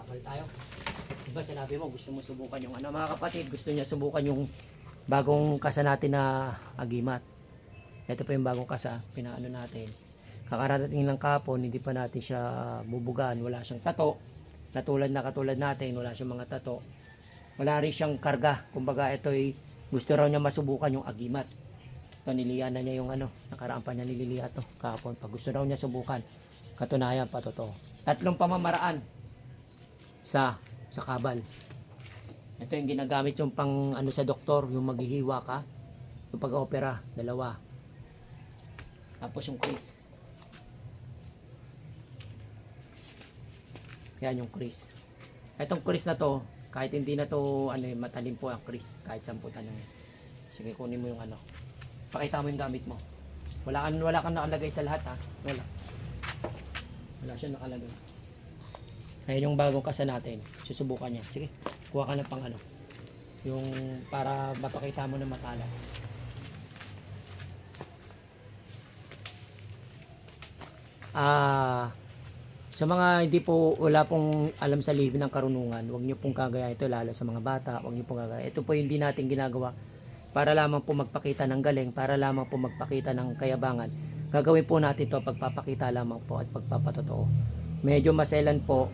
Bakal tayo. Diba sinabi mo gusto mo subukan yung ano, mga kapatid, gusto niya subukan yung bagong kasa natin na agimat. Ito pa yung bagong kasa, pinaano natin. Kakarating ng kapon, hindi pa natin siya bubugaan, wala siyang tato. Katulad natin, wala siyang mga tato. Wala rin siyang karga. Kumbaga ito'y gusto raw niya masubukan yung agimat. Ito niliyan na niya yung ano, nakaraan pa niya nililihat to kahapon. Pag gusto raw niya subukan, katunayan pa totoo. Tatlong pamamaraan sa kabal. Ito yung ginagamit yung pang ano sa doktor, yung maghihiwa ka, yung pag-opera, dalawa. Tapos yung crease. Yan yung crease. Itong crease na to, kahit hindi na to ano, matalim po ang crease, kahit 10 tanong. Sige, kunin mo yung ano. Pakita mo yung gamit mo. Wala kang nakalagay sa lahat ha. Wala siya nakalagay. Ayun yung bagong kasa natin. Susubukan niya. Sige, kuha ka na pang ano. Yung para mapakita mo na matala. Sa mga hindi po wala pong alam sa libin ng karunungan, huwag niyo pong kagaya ito lalo sa mga bata, huwag niyo pong kagaya. Ito po hindi natin ginagawa para lamang po magpakita ng galing, para lamang po magpakita ng kayabangan. Gagawin po natin to pagpapakita lamang po at pagpapatotoo. Medyo maselan po.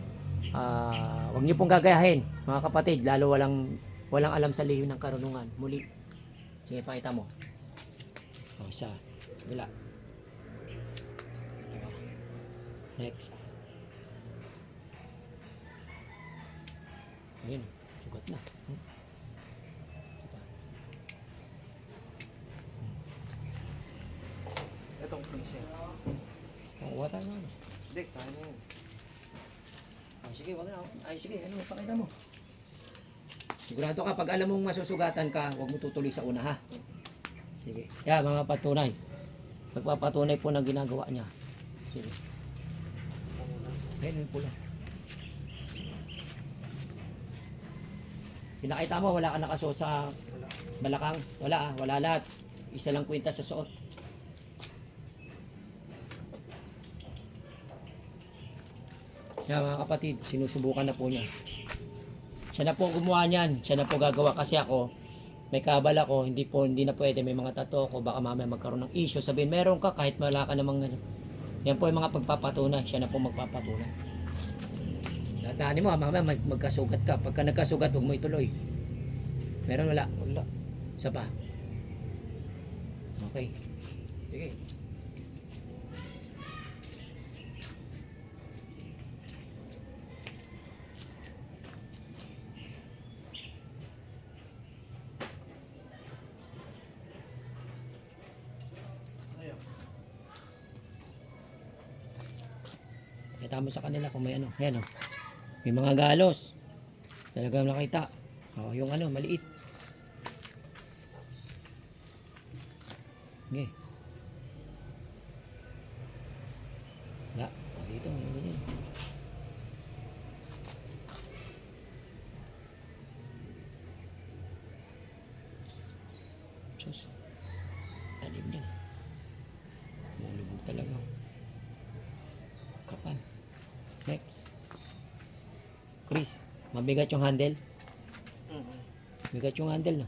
Huwag niyo pong gagayahin, mga kapatid, lalo walang alam sa lihim ng karunungan. Muli. Sige, pakita mo. Isa. Bila. Next. Ayun, sugat na. Itong crease yan. Wata na. Hindi, kaya na yun. Sige, wag na. Ay, sige, ano, pakita mo. Sigurado ka, pag alam mong masusugatan ka, huwag mo tutuloy sa una, ha? Sige. Yan, mga patunay. Pagpapatunay po ng ginagawa niya. Sige. Ayan, yung pula. Pinakita mo, wala ka nakasuot sa balakang. Wala, wala lahat. Isa lang kwenta sa suot. Siya mga kapatid, sinusubukan na po niya. Siya na po gumawa niyan, siya na po gagawa kasi ako, may kabal ako, hindi na pwede, may mga tato ko, baka mamaya magkaroon ng issue. Sabihin, meron ka kahit wala ka namang ano. Yan po yung mga pagpapatunay, siya na po magpapatunay. Tandaan mo, mamaya magkasugat ka. Pagka nagkasugat, huwag mo ituloy. Meron wala? Wala. Isa pa. Okay. Sige. Kita mo sa kanila kung may ano. Ayan o. May mga galos. Talagang nakita. O, yung ano, maliit. Okay. Wala. O, dito. Yung ganyan. Diyos. Alim yan. Malubog talaga. Kapan. Next. Chris, mabigat yung handle. Mabigat yung handle, no?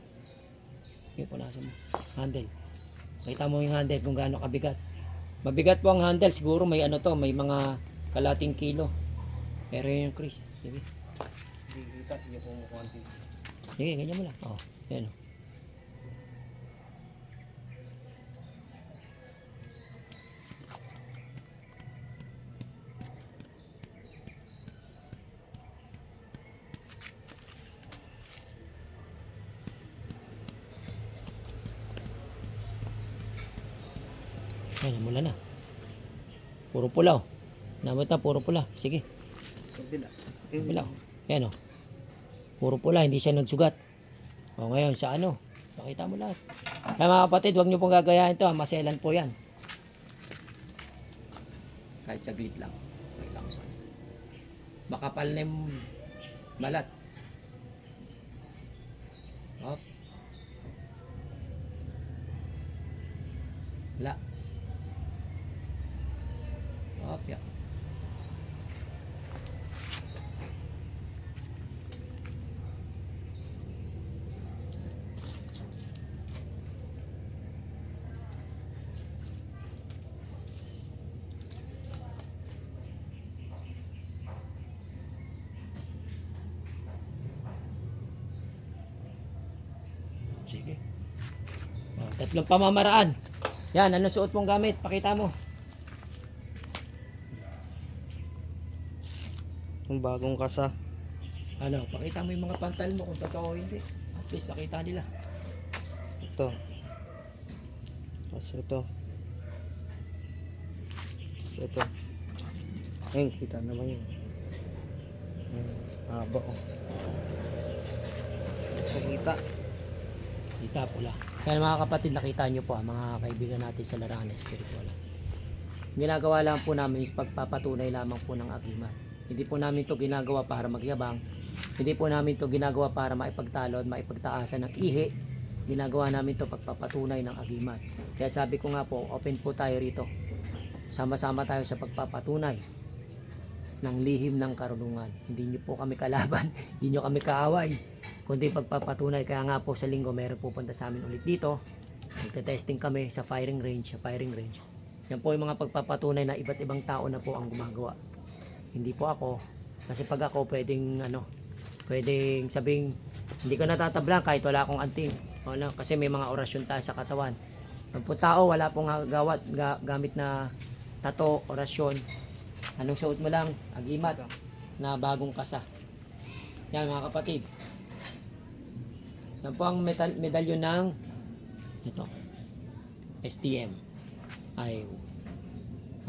Okay, punasan mo. Handle. Kita mo yung handle kung gaano kabigat. Mabigat po ang handle. Siguro may ano to, may mga kalating kilo. Pero yun yung Chris. Sige. Hindi kita, hindi po mo konti. Sige, ganyan mo lang. Oh, yan. Ayan, mula na. Puro pula, oh. Namit na, puro pula. Sige. Kabila. Kabila, oh. Ayan, oh. Puro pula, hindi siya nagsugat. O, ngayon, sa ano? Pakita mo lahat. Kaya mga kapatid, huwag niyo pong gagayahin ito. Maselan po yan. Kahit saglit lang. Pakita mo sa kanya. Makapal na yung balat. Hop. Wala. Hop, ya. Sige. Oh, tatlong pamamaraan. Yan, ano suot mong gamit? Pakita mo. Yung bagong kasa. Ano, pakita mo yung mga pantal mo kung totoo o hindi. At least nakita nila. Ito. Tapos ito. Tapos ito. Ayun, kita naman yun. Ayun, haba oh. Sa kita. Kita pula. Kaya mga kapatid, nakita nyo po mga kaibigan natin sa larangan ng spiritual. Ginagawa lang po namin is pagpapatunay lamang po ng agimat. Hindi po namin to ginagawa para magyabang. Hindi po namin to ginagawa para maipagtalo at maipagtaasan ng ihi. Ginagawa namin to pagpapatunay ng agimat. Kaya sabi ko nga po, open po tayo rito. Sama-sama tayo sa pagpapatunay ng lihim ng karunungan. Hindi nyo po kami kalaban, hindi nyo kami kaaway, kundi pagpapatunay. Kaya nga po sa linggo meron pupunta sa amin ulit dito. Magte-testing kami sa firing range. Yan po yung mga pagpapatunay na iba't ibang tao na po ang gumagawa. Hindi po ako. Kasi pag ako pwedeng pwedeng sabing hindi ka natatablan kahit wala akong anting. Wala, kasi may mga orasyon tayo sa katawan. Pag po tao wala pong gamit na tato, orasyon. Anong suot mo lang? Agimat na bagong kasa. Yan mga kapatid. Yan po ang medalyon ng ito. STM. Ay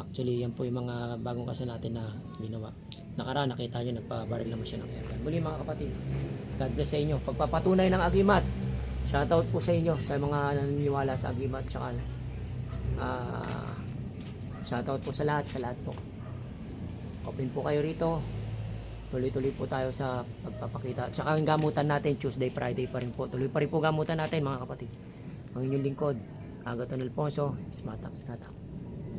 actually yan po yung mga bagong kasa natin na ginawa. Nakaraan nakita nyo nagpabaril naman siya ng airgun. Muli mga kapatid, God bless sa inyo. Pagpapatunay ng agimat. Shoutout po sa inyo sa mga naniniwala sa agimat. Tsaka shoutout po sa lahat po. Open po kayo rito. Tuloy-tuloy po tayo sa pagpapakita. Tsaka ang gamutan natin Tuesday, Friday pa rin po. Tuloy pa rin po gamutan natin mga kapatid. Ang inyong lingkod, Agaton Alfonso, Smatak Natak.